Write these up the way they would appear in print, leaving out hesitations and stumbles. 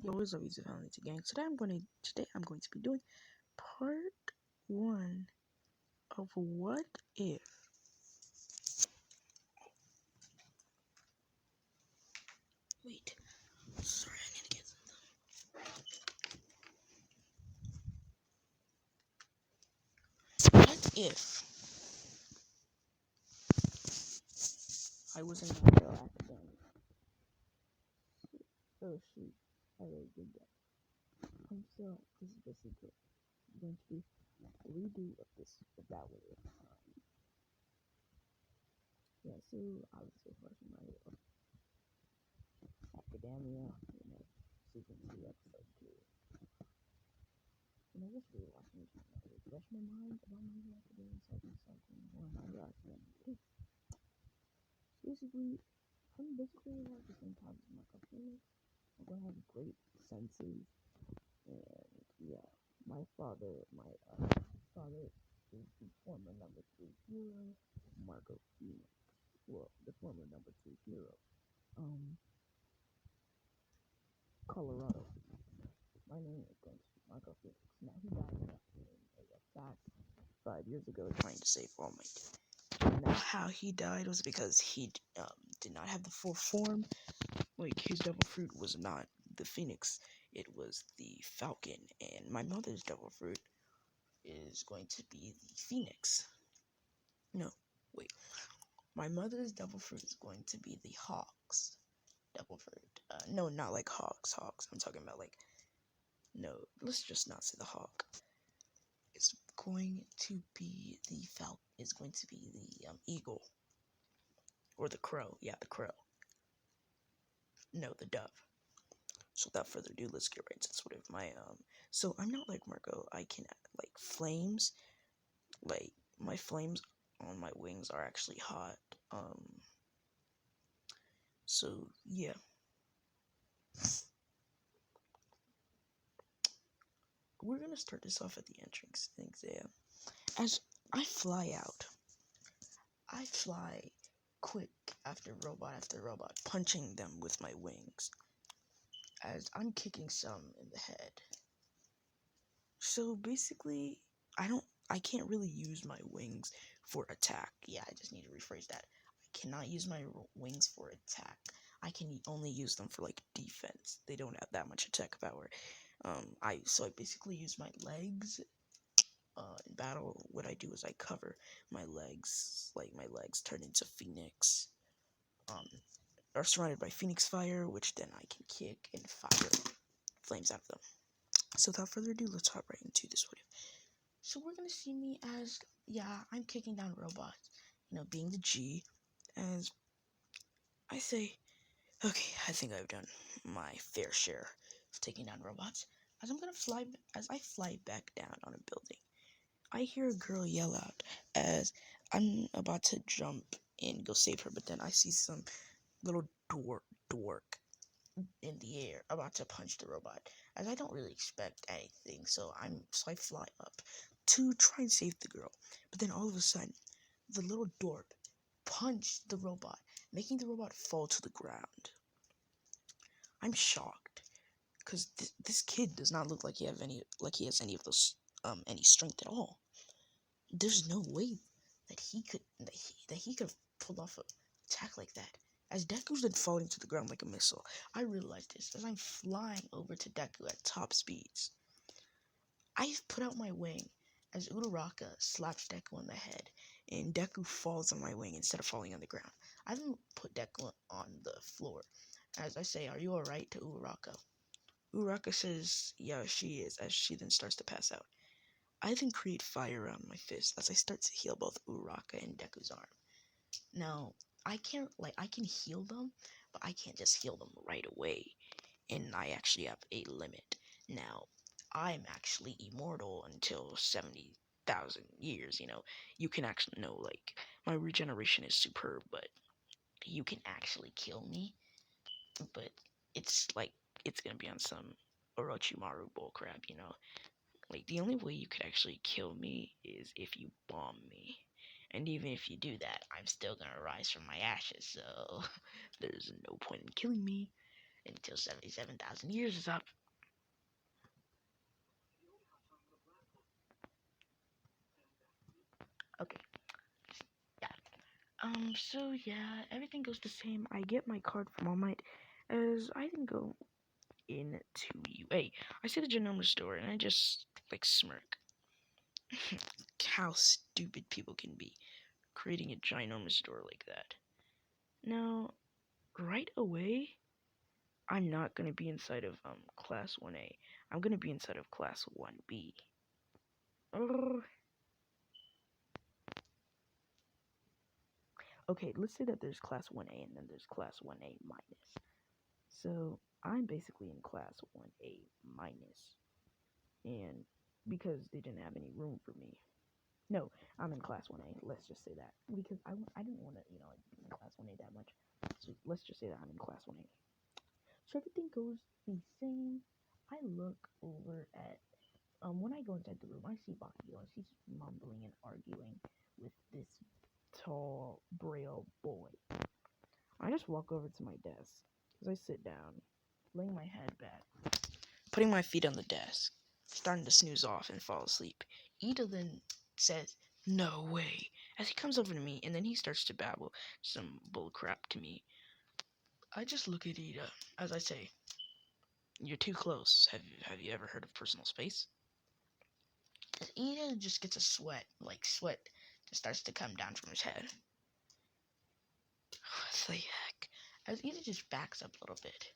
What is up, YouTube family? Gang. Today I'm going to be doing part one of what if. Wait, sorry, I need to get something. What if I was in my girl academic? Oh shoot, I already did that. This is the secret. I'm going to be a redo of that way. Yeah, so I was so watching my academia, season 2, episode 2. And I just really watching it trying to refresh my mind about my academia, something, or my academia. I'm basically like the same time as Michael Phoenix. I'm gonna have great senses, and yeah, my father is the former number 3 hero, Marco Phoenix. Well, the former number 2 hero, Colorado. My name is going to be Marco Phoenix. Now he died in a attack 5 years ago trying to save All Might. Now, how he died was because he did not have the full form. Like, his devil fruit was not the phoenix, it was the falcon. And my mother's devil fruit is going to be the phoenix. No, wait. My mother's devil fruit is going to be the hawk's devil fruit. No, not like hawks. I'm talking about like, no, let's just not say the hawk. It's going to be the falcon. It's going to be the eagle. Or the crow. Yeah, the crow. No, the dove. So without further ado, let's get right into what if my so I'm not like Marco. I can like flames, like my flames on my wings are actually hot. So yeah. We're gonna start this off at the entrance exam. As I fly out, I fly quick after robot, punching them with my wings. As I'm kicking some in the head. So basically, I can't really use my wings for attack. Yeah, I just need to rephrase that. I cannot use my wings for attack. I can only use them for like defense. They don't have that much attack power. I basically use my legs. In battle, what I do is I cover my legs, like my legs turn into Phoenix. Are surrounded by Phoenix fire, which then I can kick and fire flames out of them. So without further ado, let's hop right into this video. So we're gonna see me as, yeah, I'm kicking down robots, being the G, as I say, okay, I think I've done my fair share of taking down robots. As I fly back down on a building, I hear a girl yell out as I'm about to jump and go save her, but then I see some little dork in the air about to punch the robot, as I don't really expect anything, so I fly up to try and save the girl, but then all of a sudden the little dork punched the robot, making the robot fall to the ground. I'm shocked because this kid does not look like he has any of those any strength at all. There's no way that he could pull off a attack like that. As Deku's then falling to the ground like a missile, I realized this as I'm flying over to Deku at top speeds. I put out my wing as Uraraka slaps Deku on the head, and Deku falls on my wing instead of falling on the ground. I then put Deku on the floor, as I say, "Are you alright?" to Uraraka. Uraraka says, "Yeah, she is," as she then starts to pass out. I then create fire around my fist as I start to heal both Uraraka and Deku's arm. Now, I can heal them, but I can't just heal them right away, and I actually have a limit. Now, I'm actually immortal until 70,000 years, You can actually know, like, my regeneration is superb, but you can actually kill me, but it's gonna be on some Orochimaru bullcrap. Like, the only way you could actually kill me is if you bomb me. And even if you do that, I'm still gonna rise from my ashes, so there's no point in killing me. until 77,000 years is up. Okay, yeah. So yeah, everything goes the same. I get my card from All Might as I then go into UA. I see the Genomers store and I just like smirk. How stupid people can be creating a ginormous store like that. Now, right away, I'm not gonna be inside of class 1A. I'm gonna be inside of class 1B. Okay, let's say that there's class 1A and then there's class 1A minus. So I'm basically in class 1A minus. And because they didn't have any room for me. No, I'm in class 1A. Let's just say that. Because I didn't want to, like, be in class 1A that much. So let's just say that I'm in class 1A. So everything goes the same. I look over at, when I go inside the room, I see Bakugo, and she's mumbling and arguing with this tall, braille boy. I just walk over to my desk, as I sit down, laying my head back, putting my feet on the desk, starting to snooze off and fall asleep. Ida then says, "No way," as he comes over to me, and then he starts to babble some bullcrap to me. I just look at Ida, as I say, "You're too close. Have you ever heard of personal space?" Ida just gets a sweat just starts to come down from his head. What the heck? As Ida just backs up a little bit,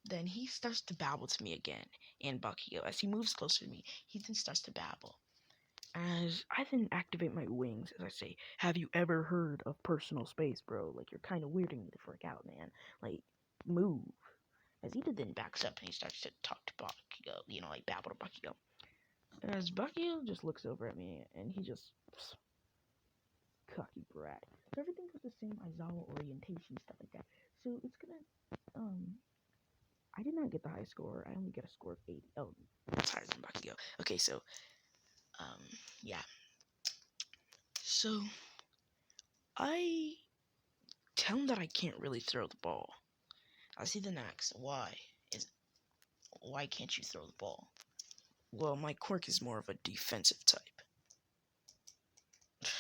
then he starts to babble to me again, and Bakugo. As he moves closer to me, he then starts to babble. As I then activate my wings, as I say, "Have you ever heard of personal space, bro? Like, you're kind of weirding me the frick out, man. Like, move." As Ida then backs up and he starts to talk to Bakugo, like babble to Bakugo. As Bakugo just looks over at me and he just, cocky brat. So everything goes the same, Aizawa orientation, stuff like that. So it's gonna, I did not get the high score. I only get a score of 80. Oh, that's higher than Bakugo. Okay, so, yeah. So, I tell him that I can't really throw the ball. I see the ask, why can't you throw the ball? Well, my quirk is more of a defensive type.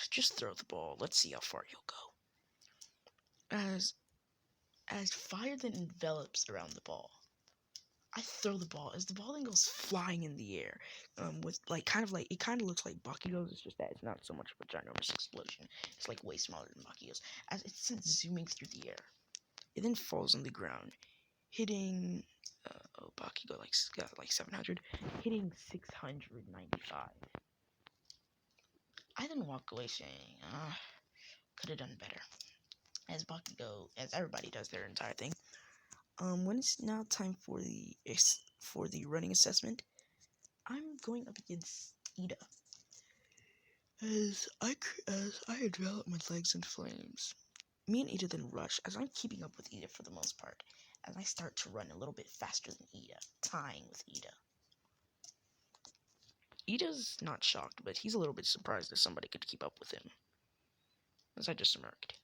Just throw the ball. Let's see how far you'll go. As fire then envelops around the ball, I throw the ball as the ball then goes flying in the air. With it kind of looks like Bakugo's. It's just that it's not so much of a ginormous explosion. It's like way smaller than Bakugo's. As it's sent zooming through the air, it then falls on the ground, hitting. Bakugo got like 700, hitting 695. I then walk away saying, could have done better. As Bakugo, as everybody does their entire thing. When it's now time for the running assessment, I'm going up against Ida. As I develop my legs in flames, me and Ida then rush as I'm keeping up with Ida for the most part, as I start to run a little bit faster than Ida, tying with Ida. Ida's not shocked, but he's a little bit surprised that somebody could keep up with him, as I just smirked.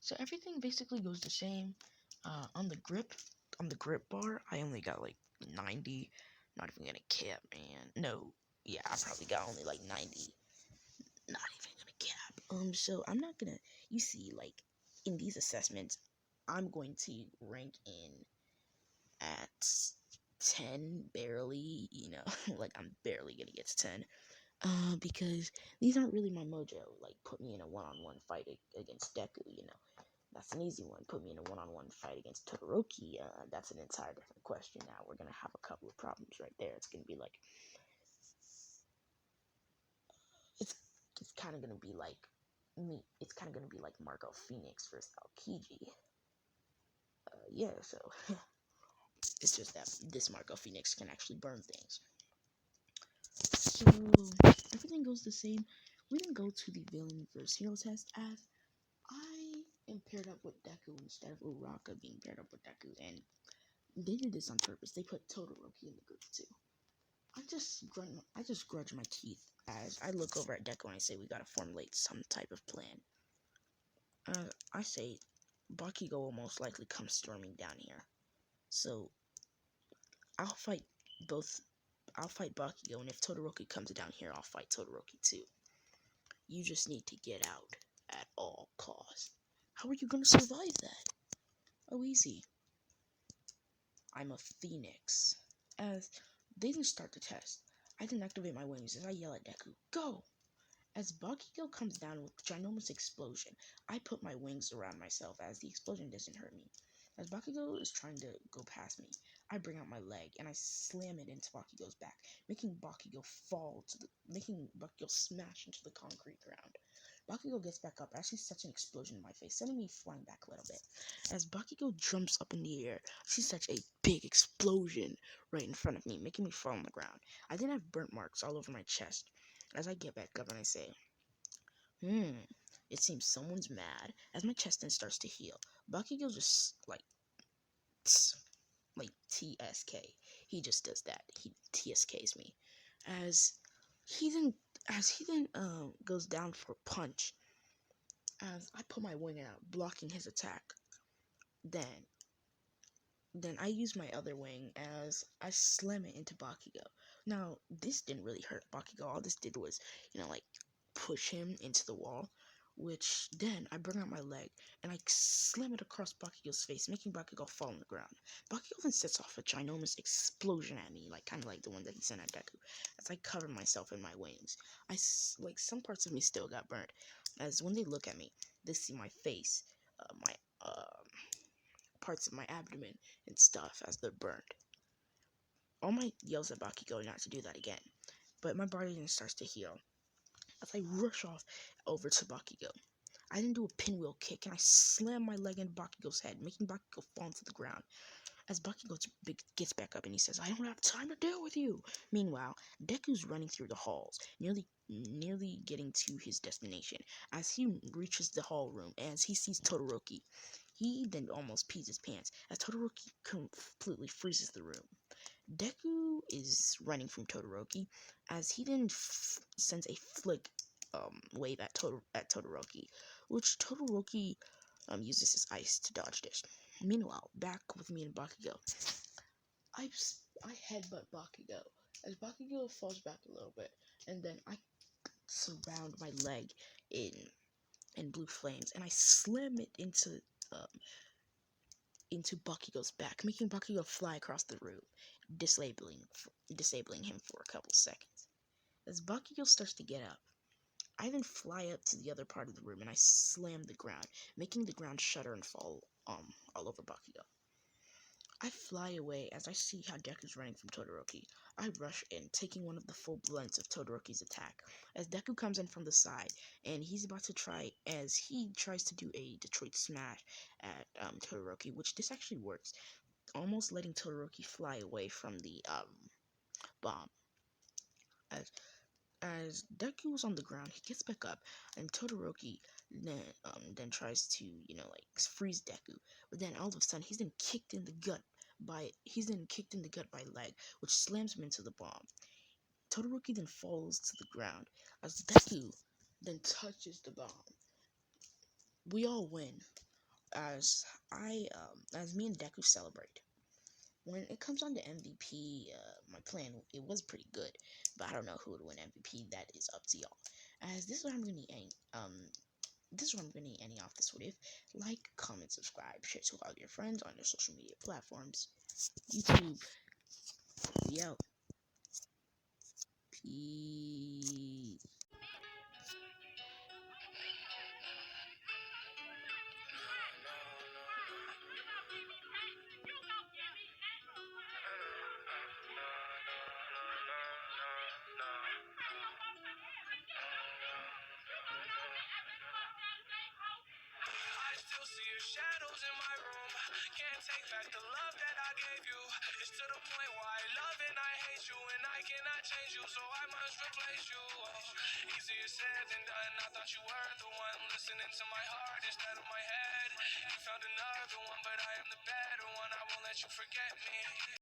So everything basically goes the same. On the grip bar, I only got like 90. Not even gonna cap, man. No, yeah, I probably got only like 90. Not even gonna cap. So I'm not gonna. You see, like in these assessments, I'm going to rank in at 10 barely. Like I'm barely gonna get to 10. Because these aren't really my mojo. Like, put me in a one-on-one fight against Deku. That's an easy one. Put me in a one-on-one fight against Todoroki. That's an entire different question. Now we're gonna have a couple of problems right there. It's gonna be like, it's kind of gonna be like me. It's kind of gonna be like Marco Phoenix versus Aokiji. Yeah. So it's just that this Marco Phoenix can actually burn things. So everything goes the same. We didn't go to the villain versus hero test as I am paired up with Deku instead of Uraka being paired up with Deku, and they did this on purpose. They put Todoroki in the group too. I just grudge my teeth as I look over at Deku and I say we gotta formulate some type of plan. I say Bakugo will most likely come storming down here. So I'll fight both. I'll fight Bakugo, and if Todoroki comes down here, I'll fight Todoroki too. You just need to get out at all costs. How are you gonna survive that? Oh, easy. I'm a phoenix. As they didn't start the test, I didn't activate my wings as I yell at Deku, "Go!" As Bakugo comes down with ginormous explosion, I put my wings around myself as the explosion doesn't hurt me. As Bakugo is trying to go past me, I bring out my leg and I slam it into Bakugo's back, making Bakugo smash into the concrete ground. Bakugo gets back up as he sets an explosion in my face, sending me flying back a little bit. As Bakugo jumps up in the air, I see such a big explosion right in front of me, making me fall on the ground. I then have burnt marks all over my chest. As I get back up and I say, it seems someone's mad. As my chest then starts to heal, Bakugo just like TSK. He just does that. He TSKs me. As he then goes down for a punch. As I put my wing out, blocking his attack. Then I use my other wing as I slam it into Bakugo. Now, this didn't really hurt Bakugo. All this did was, push him into the wall. Which then I bring out my leg and I slam it across Bakugo's face, making Bakugo fall on the ground. Bakugo then sets off a ginormous explosion at me, kind of like the one that he sent at Deku. As I cover myself in my wings, some parts of me still got burnt. As when they look at me, they see my face, my parts of my abdomen and stuff as they're burnt. All Might yells at Bakugo not to do that again, but my body then starts to heal. As I rush off over to Bakugo, I then do a pinwheel kick and I slam my leg into Bakugo's head, making Bakugo fall to the ground. As Bakugo gets back up and he says, "I don't have time to deal with you." Meanwhile, Deku's running through the halls, nearly getting to his destination. As he reaches the hall room, as he sees Todoroki, he then almost pees his pants as Todoroki completely freezes the room. Deku is running from Todoroki as he then sends a flick wave at Todoroki, which Todoroki uses his ice to dodge this. Meanwhile, back with me and Bakugo, I headbutt Bakugo as Bakugo falls back a little bit, and then I surround my leg in blue flames and I slam it into Bakugo's back, making Bakugo fly across the room, disabling him for a couple seconds. As Bakugo starts to get up, I then fly up to the other part of the room and I slam the ground, making the ground shudder and fall all over Bakugo. I fly away as I see how Deku's running from Todoroki. I rush in, taking one of the full blunts of Todoroki's attack. As Deku comes in from the side, and he tries to do a Detroit Smash at Todoroki, which this actually works, almost letting Todoroki fly away from the bomb. As Deku was on the ground, he gets back up, and Todoroki then tries to freeze Deku. But then all of a sudden, he's then kicked in the gut by Leg, which slams him into the bomb. Todoroki then falls to the ground as Deku then touches the bomb. We all win as me and Deku celebrate. When it comes on to MVP, my plan, it was pretty good, but I don't know who would win MVP. That is up to y'all. As this is what I'm gonna be ending off this video. Like, comment, subscribe, share to all your friends on your social media platforms. YouTube. We out. Peace. Still see your shadows in my room. Can't take back the love that I gave you. It's to the point where I love and I hate you, and I cannot change you, so I must replace you. Easier said than done. I thought you were the one listening to my heart instead of my head. You found another one, but I am the better one. I won't let you forget me.